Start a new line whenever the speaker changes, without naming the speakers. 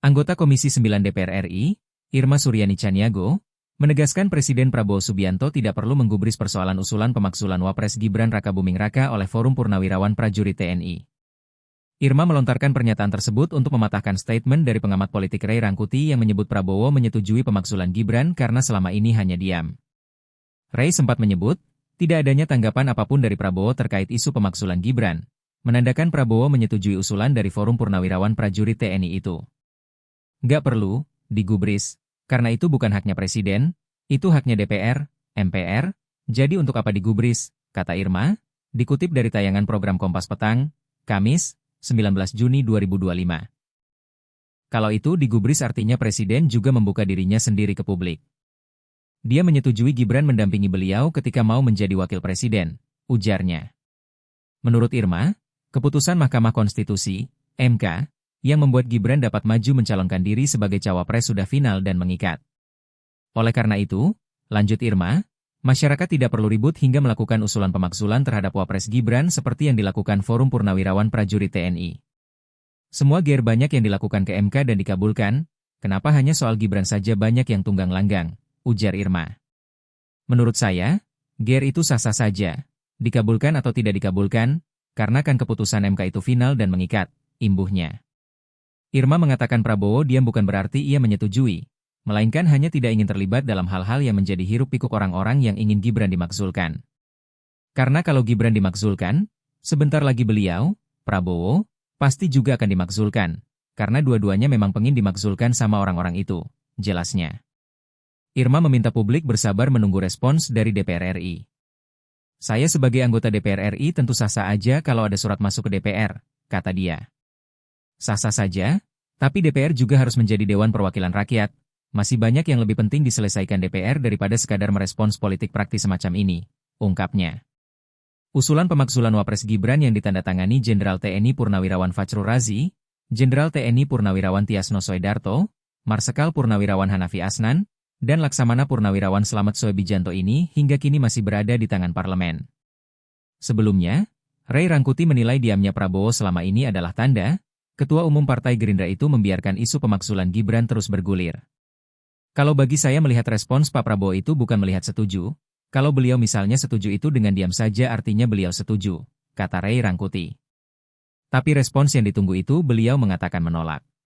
Anggota Komisi 9 DPR RI, Irma Suryani Chaniago, menegaskan Presiden Prabowo Subianto tidak perlu menggubris persoalan usulan pemakzulan Wapres Gibran Rakabuming Raka oleh Forum Purnawirawan Prajurit TNI. Irma melontarkan pernyataan tersebut untuk mematahkan statement dari pengamat politik Ray Rangkuti yang menyebut Prabowo menyetujui pemakzulan Gibran karena selama ini hanya diam. Ray sempat menyebut, tidak adanya tanggapan apapun dari Prabowo terkait isu pemakzulan Gibran, menandakan Prabowo menyetujui usulan dari Forum Purnawirawan Prajurit TNI itu. Nggak perlu digubris, karena itu bukan haknya Presiden, itu haknya DPR, MPR, jadi untuk apa digubris, kata Irma, dikutip dari tayangan program Kompas Petang, Kamis, 19 Juni 2025. Kalau itu digubris artinya Presiden juga membuka dirinya sendiri ke publik. Dia menyetujui Gibran mendampingi beliau ketika mau menjadi wakil presiden, ujarnya. Menurut Irma, keputusan Mahkamah Konstitusi, MK, yang membuat Gibran dapat maju mencalonkan diri sebagai cawapres sudah final dan mengikat. Oleh karena itu, lanjut Irma, masyarakat tidak perlu ribut hingga melakukan usulan pemakzulan terhadap Wapres Gibran seperti yang dilakukan Forum Purnawirawan Prajurit TNI. Semua GR banyak yang dilakukan ke MK dan dikabulkan, kenapa hanya soal Gibran saja banyak yang tunggang langgang, ujar Irma. Menurut saya, GR itu sah-sah saja, dikabulkan atau tidak dikabulkan, karena kan keputusan MK itu final dan mengikat, imbuhnya. Irma mengatakan Prabowo diam bukan berarti ia menyetujui, melainkan hanya tidak ingin terlibat dalam hal-hal yang menjadi hiruk-pikuk orang-orang yang ingin Gibran dimakzulkan. Karena kalau Gibran dimakzulkan, sebentar lagi beliau, Prabowo, pasti juga akan dimakzulkan, karena dua-duanya memang pengin dimakzulkan sama orang-orang itu, jelasnya. Irma meminta publik bersabar menunggu respons dari DPR RI. Saya sebagai anggota DPR RI tentu sah-sah aja kalau ada surat masuk ke DPR, kata dia. Sah-sah saja, tapi DPR juga harus menjadi Dewan Perwakilan Rakyat. Masih banyak yang lebih penting diselesaikan DPR daripada sekadar merespons politik praktis semacam ini, ungkapnya. Usulan pemakzulan Wapres Gibran yang ditandatangani Jenderal TNI Purnawirawan Fachrul Razi, Jenderal TNI Purnawirawan Tiasno Soedarto, Marsekal Purnawirawan Hanafi Asnan, dan Laksamana Purnawirawan Slamet Soebijanto ini hingga kini masih berada di tangan parlemen. Sebelumnya, Ray Rangkuti menilai diamnya Prabowo selama ini adalah tanda, Ketua Umum Partai Gerindra itu membiarkan isu pemakzulan Gibran terus bergulir. Kalau bagi saya melihat respons Pak Prabowo itu bukan melihat setuju, kalau beliau misalnya setuju itu dengan diam saja artinya beliau setuju, kata Ray Rangkuti. Tapi respons yang ditunggu itu beliau mengatakan menolak.